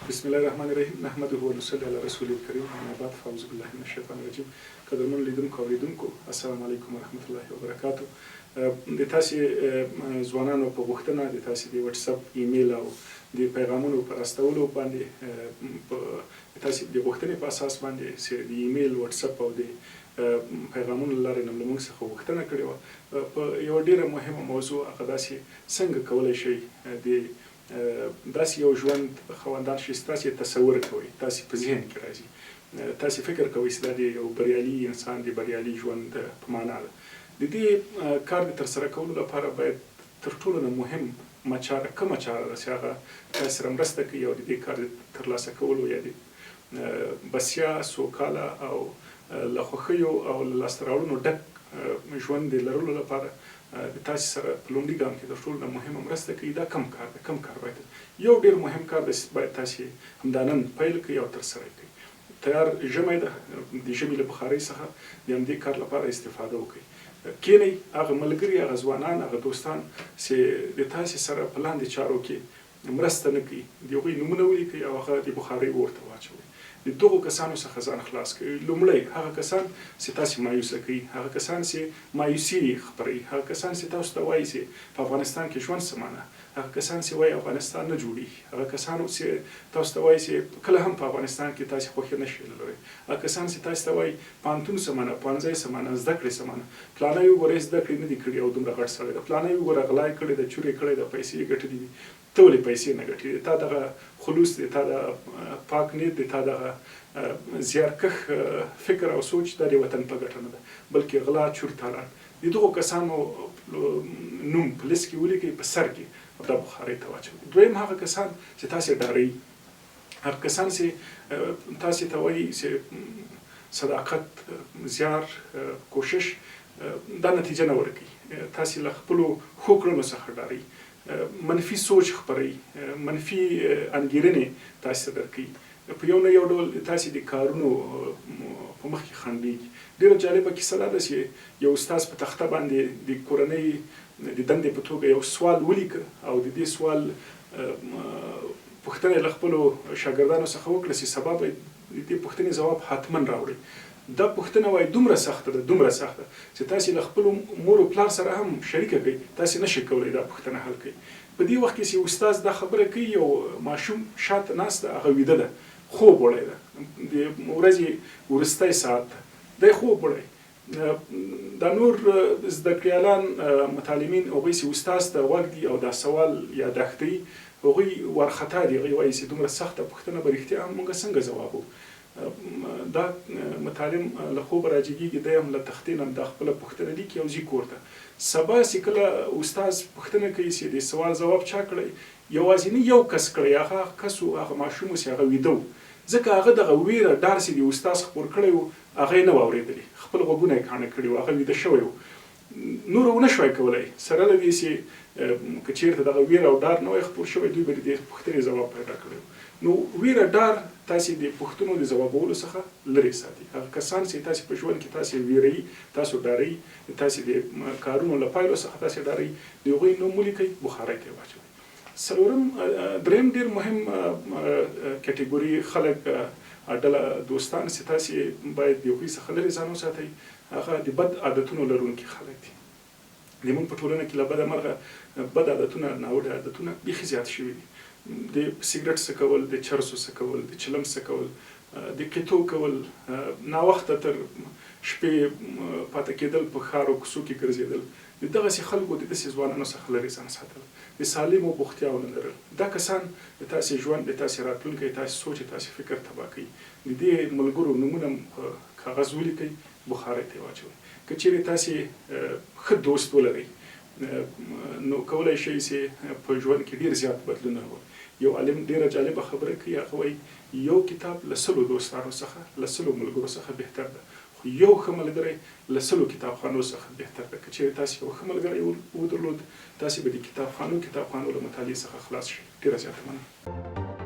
بسم الله الرحمن الرحیم نحمده ونصلي على رسول الكريم اما بعد فاعوذ بالله من الشیطان الرجیم قدرمن لیدونکو او لیدونکو السلام علیکم ورحمت الله وبرکاتو د تاسې ځوانانو په غوښتنه د تاسې د واتس اپ ایمیل او د پیغامونو په راستولو باندې د تاسې د غوښتنې په اساس باندې چې د ایمیل واتس اپ او د پیغامونو لارې نه موږ څخه غوښتنه کړې وه په یوه ډېره مهمه موضوع هغه داسې څنګه کولی شئ د داسې یو ژوند خواندان شئ چې تاسې تصور کوئ تاسې په ذهن کې راځي تاسې فکر کوئ چې دا د یو بریالي انسان د بریالي ژوند په معنا ده د دې کار د ترسره کولو لپاره باید تر ټولو نه مهم چاره کومه چاره ده چې هغه تاسې سره مرسته کوي او د دې کار د ترلاسه کولو یا د بسیا سوکاله او له خوښیو او له لاسته راوړنو ډک ژوند د لرلو لپاره د تاسې سره په لومړي ګام کې تر ټولو نه مهمه مرسته کوي دا کوم کار ده کوم کار باید یو ډېر مهم کار دی چې باید تاسې همدا نن پیل کړئ او ترسره کړئ تیار ژمی ده د ژمي له بخارۍ څخه د همدې کار لپاره استفاده وکړئ کینئ هغه ملګري هغه ځوانان هغه دوستان چې د تاسې سره په لاندې چارو کې مرسته نه کوي د هغوی نومونه ولیکئ او هغه د بخارۍ ورته واچوئ د دغو کسانو څخه ځان خلاص کړئ لومړی هغه کسان چې تاسې مایوسه کوي هغه کسان چې مایوسي خپروي هغه کسان چې تاسو ته وایي چې په افغانستان کې ژوند څه معنی هغه کسان چې وایي افغانستان نه جوړېږي هغه کسانو چې تاسو ته وایي چې کله هم په افغانستان کې تاسې خوښي نه شئ لرئ هغه کسان چې تاسو ته وایي پوهنتون څه معنی پوهنځی څه معنی زده کړې څه معنی پلانی وګورئ زده کړې نه دي کړي او دومره غټ سړی ده پلانی وګوره غلا یې کړې ده چور یې کړی ده پیسې یې ګټلې دي ته ولې پیسې نه ګټې دي تا دغه خلوص دی تا دغه پاک نیت دی تا دغه زیارکښ فکر او سوچ دا د وطن په ګټه نه ده بلکې غلا چور تالان د دغو کسانو نوم په لیست کې ولیکئ په سر کې دا بخارۍ ته واچوئ دویم هغه کسان چې تاسې ډاروي هغه کسان چې تاسې ته وایي چې صداقت زیار کوشش دا نتیجه نه ورکوي تاسې له خپلو ښو کړنو څخه ډاروي منفي سوچ خپروي منفي انګېرنې تاسې ته درکوي په یو نه یو ډول تاسې د کارونو په مخ کې خنډېږي ډېره جالبه کیسه دا ده چې یو استاد په تخته باندې د کورنۍ د دندې په توګه یو سوال ولیکه او د دې سوال پوښتنه له خپلو شاګردانو څخه وکړه چې سبا به د دې پوښتنې ځواب حتما راوړئ دا پوښتنه وایي دومره سخته ده دومره سخته چې تاسې له خپلو مور او پلار سره هم شریکه کوئ تاسې نشئ کولی دا پوښتنه حل کړئ په دې وخت کې چې استاد دا خبره کوي یو ماشوم شاته ناست ده هغه ویده ده خوب وړی ده د ورځې وروستی ساعت ده دی خوب وړی دا نور زده کړیالان متعلمین هغوی چې استاد ته غوږ دي او دا سوال یاداښت کوي هغوی وارخطا دي هغوی وایي چې دومره سخته پوښتنه به رښتیا هم موږ څنګه ځواب دا متعلم له خوبه راجګېږي دی هم له تختې نه دا خپله پوښتنه لیکي او ځي کور ته سبا چې کله استاد پوښتنه کوي چې د سوال ځواب چا کړی یوازینی یو کس کړی هغه کس و هغه ماشوم و چې هغه ویده و ځکه هغه دغه ویره ډار چې د استاد خپور کړی و هغه یې نه و اورېدلي خپل غوږونه یې کاڼه کړي وو هغه ویده شوی و نور ونه شوی کولی سره له دې چې که چېرته دغه ویره او ډار نه وای خپور شوی دوی به د دې پوښتنې ځواب پیدا کړی و نو ویره ډار تاسې د پوښتنو د ځوابولو څخه لرې ساتي هغه کسان چې تاسې په ژوند کې تاسې ویروي تاسو ډاروي تاسې د کارونو له پایلو څخه تاسې ډاروي د هغوی نوم ولیکئ بخارۍ ته یې واچوئ څلورم دریم ډېر مهم کټګوري خلک ډله دوستان چې تاسې باید د هغوی څخه لرې ځان وساتئ هغه د بد عادتونو لرونکي خلک دي زموږ په ټولنه کې له بده مرغه بد عادتونه ناوړه عادتونه بیخي زیات شوي دي د سګرټ څکول د چرسو څکول د چلم څکول د قیتو کول ناوخته تر شپې پاته کېدل په ښار او کوڅو کې ګرځېدل د دغسې خلکو د داسې ځوانانو څخه لرې ځان ساتل د سالمو بوختیاو نه لرل دا کسان د تاسې ژوند د تاسې راتلونکی تاسې سوچ تاسې فکر تباه کوي د دې ملګرو نومونه په کاغذ ولیکئ بخارۍ ته یې واچوئ که چیرې تاسې ښه دوست ولرئ نو کولی شئ چې په ژوند کې ډېر زیات بدلون راولئ یو عالم ډېره جالبه خبره کوي هغه وایي یو کتاب له سلو دوستانو څخه له سلو ملګرو څخه بهتر ده خو یو ښه ملګری له سلو کتابخانو څخه بهتر ده که چیرې تاسې یو ښه ملګری ودرلود تاسې به د کتابخانو له مطالعې څخه خلاص شئ ډېره زیاته مننه